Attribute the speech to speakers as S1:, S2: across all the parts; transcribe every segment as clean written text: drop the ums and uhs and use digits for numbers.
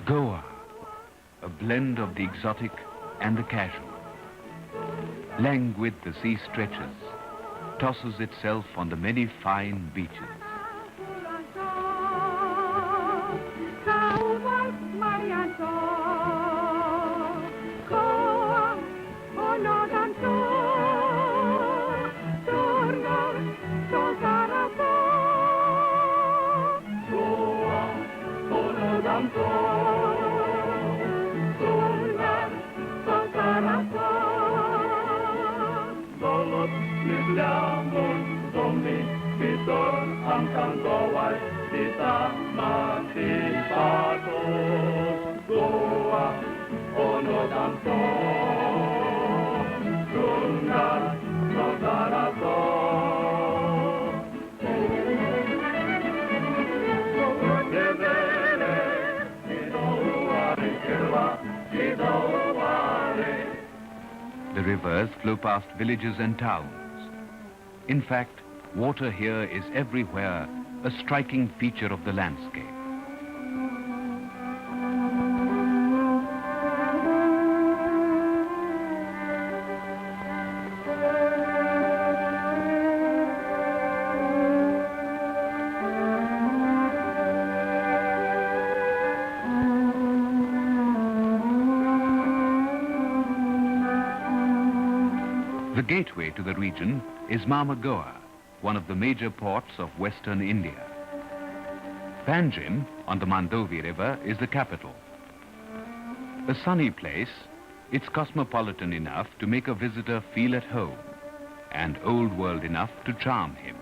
S1: Goa, a blend of the exotic and the casual. Languid the sea stretches, tosses itself on the many fine beaches. The rivers flow past villages and towns. In fact, water here is everywhere a striking feature of the landscape. The gateway to the region is Goa, one of the major ports of western India. Panjim, on the Mandovi River, is the capital. A sunny place, it's cosmopolitan enough to make a visitor feel at home, and old world enough to charm him.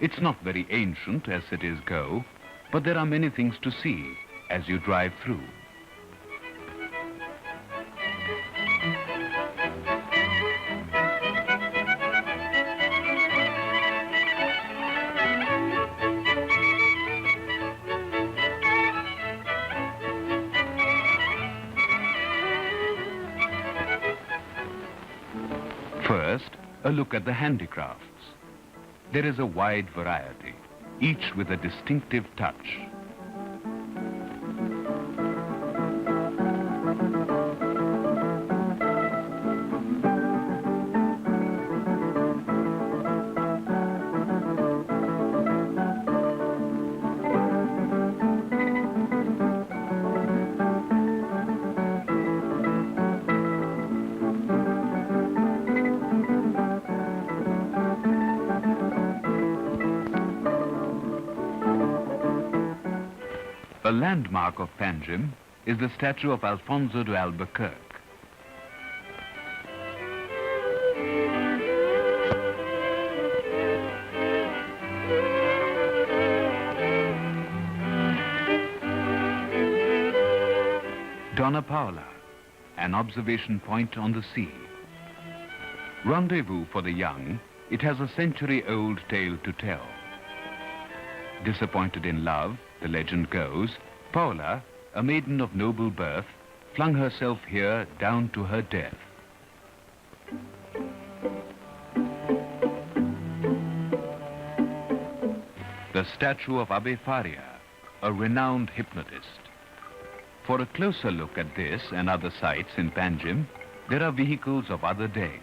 S1: It's not very ancient as cities go, but there are many things to see as you drive through. First, a look at the handicrafts. There is a wide variety, each with a distinctive touch. A landmark of Panjim is the statue of Alfonso de Albuquerque. Donna Paula, an observation point on the sea. Rendezvous for the young, it has a century-old tale to tell. Disappointed in love, the legend goes, Paula, a maiden of noble birth, flung herself here down to her death. The statue of Abbe Faria, a renowned hypnotist. For a closer look at this and other sites in Panjim, there are vehicles of other days.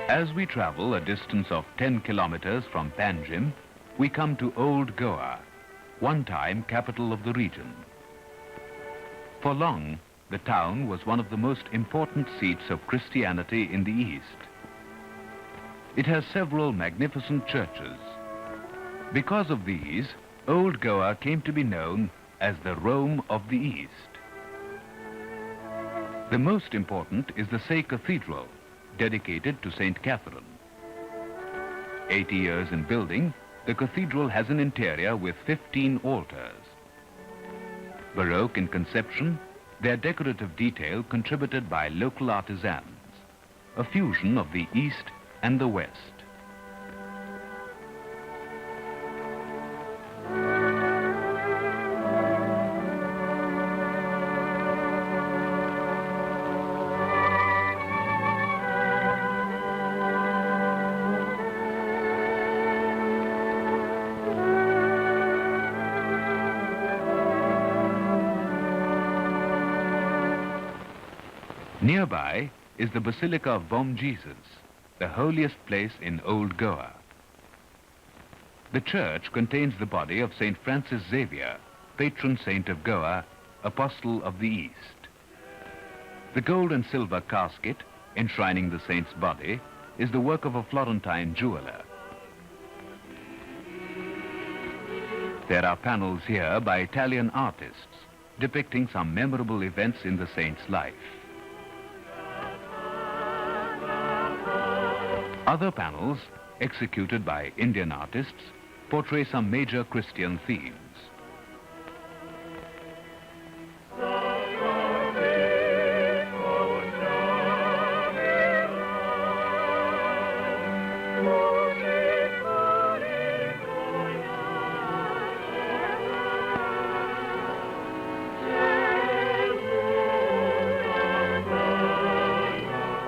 S1: As we travel a distance of 10 kilometers from Panjim, we come to Old Goa, one time capital of the region. For long, the town was one of the most important seats of Christianity in the East. It has several magnificent churches. Because of these, Old Goa came to be known as the Rome of the East. The most important is the Say Cathedral, dedicated to St. Catherine. 80 years in building, the cathedral has an interior with 15 altars. Baroque in conception, their decorative detail contributed by local artisans, a fusion of the East and the West. Nearby is the Basilica of Bom Jesus, the holiest place in Old Goa. The church contains the body of St. Francis Xavier, patron saint of Goa, apostle of the East. The gold and silver casket enshrining the saint's body is the work of a Florentine jeweler. There are panels here by Italian artists depicting some memorable events in the saint's life. Other panels, executed by Indian artists, portray some major Christian themes.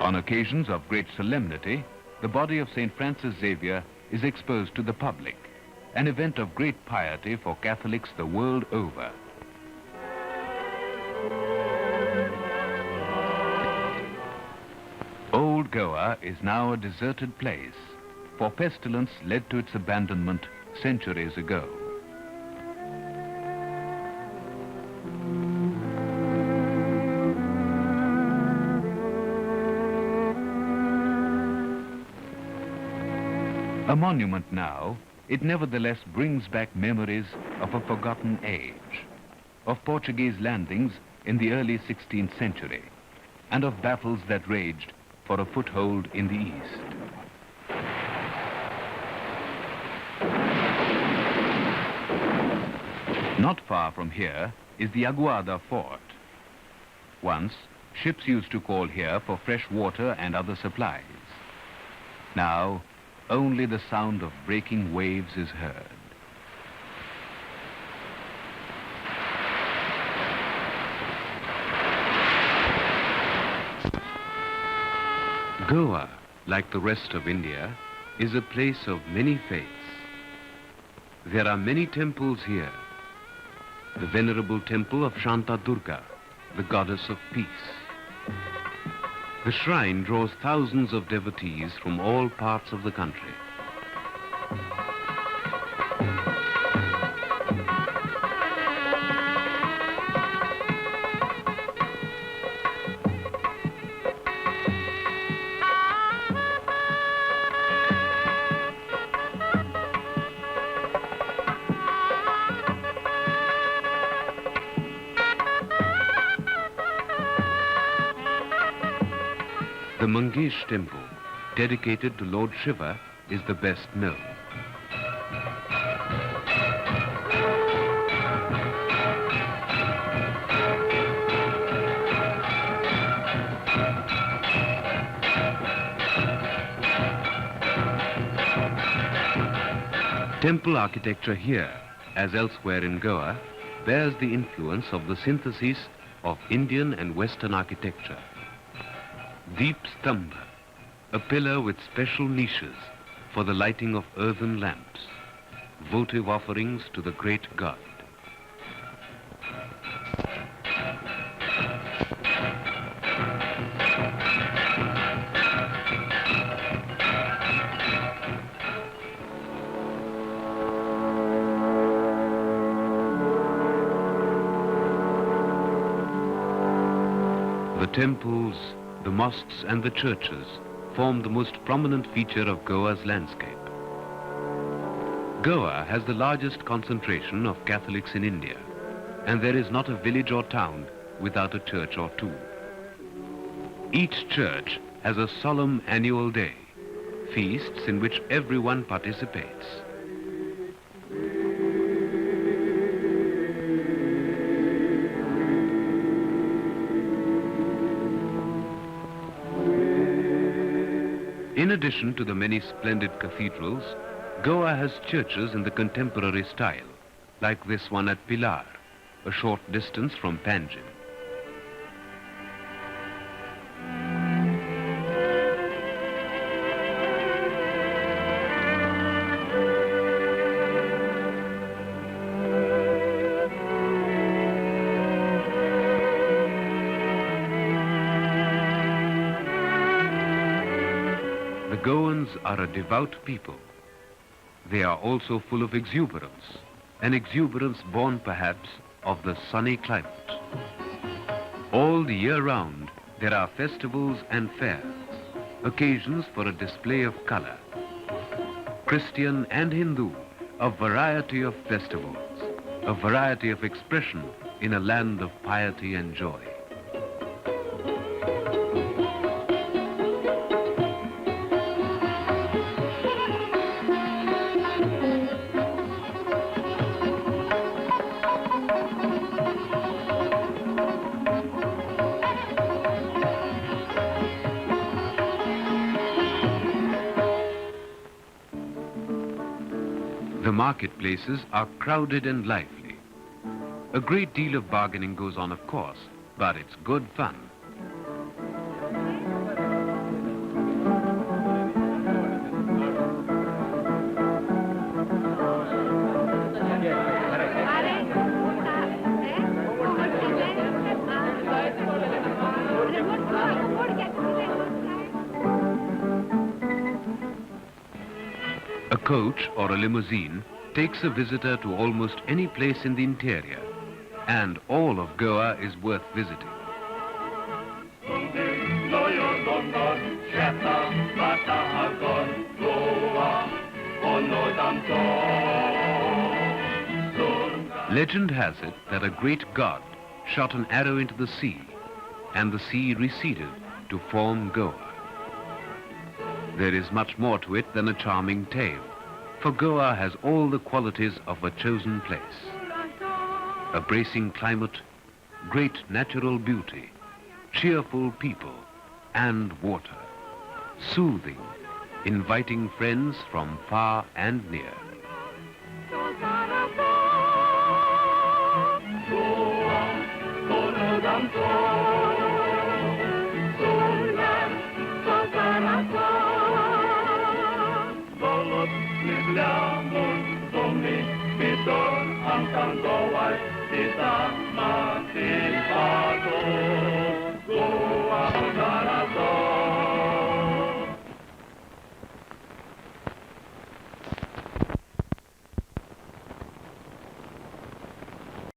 S1: On occasions of great solemnity, the body of St. Francis Xavier is exposed to the public, an event of great piety for Catholics the world over. Old Goa is now a deserted place, for pestilence led to its abandonment centuries ago. A monument now, it nevertheless brings back memories of a forgotten age, of Portuguese landings in the early 16th century, and of battles that raged for a foothold in the East. Not far from here is the Aguada Fort. Once, ships used to call here for fresh water and other supplies. Now, only the sound of breaking waves is heard. Goa, like the rest of India, is a place of many faiths. There are many temples here. The venerable temple of Shanta Durga, the goddess of peace. The shrine draws thousands of devotees from all parts of the country. The Mangesh temple, dedicated to Lord Shiva, is the best known. Temple architecture here, as elsewhere in Goa, bears the influence of the synthesis of Indian and Western architecture. Deep stambha, a pillar with special niches for the lighting of earthen lamps, votive offerings to the great god. The temples, the mosques and the churches form the most prominent feature of Goa's landscape. Goa has the largest concentration of Catholics in India, and there is not a village or town without a church or two. Each church has a solemn annual day, feasts in which everyone participates. In addition to the many splendid cathedrals, Goa has churches in the contemporary style, like this one at Pilar, a short distance from Panjim. The Goans are a devout people. They are also full of exuberance, an exuberance born perhaps of the sunny climate. All the year round, there are festivals and fairs, occasions for a display of color. Christian and Hindu, a variety of festivals, a variety of expression in a land of piety and joy. The marketplaces are crowded and lively. A great deal of bargaining goes on, of course, but it's good fun. A coach or a limousine takes a visitor to almost any place in the interior, and all of Goa is worth visiting. Legend has it that a great god shot an arrow into the sea, and the sea receded to form Goa. There is much more to it than a charming tale, for Goa has all the qualities of a chosen place. A bracing climate, great natural beauty, cheerful people, and water. Soothing, inviting friends from far and near.
S2: Ang tanggaway, di sama, di pato.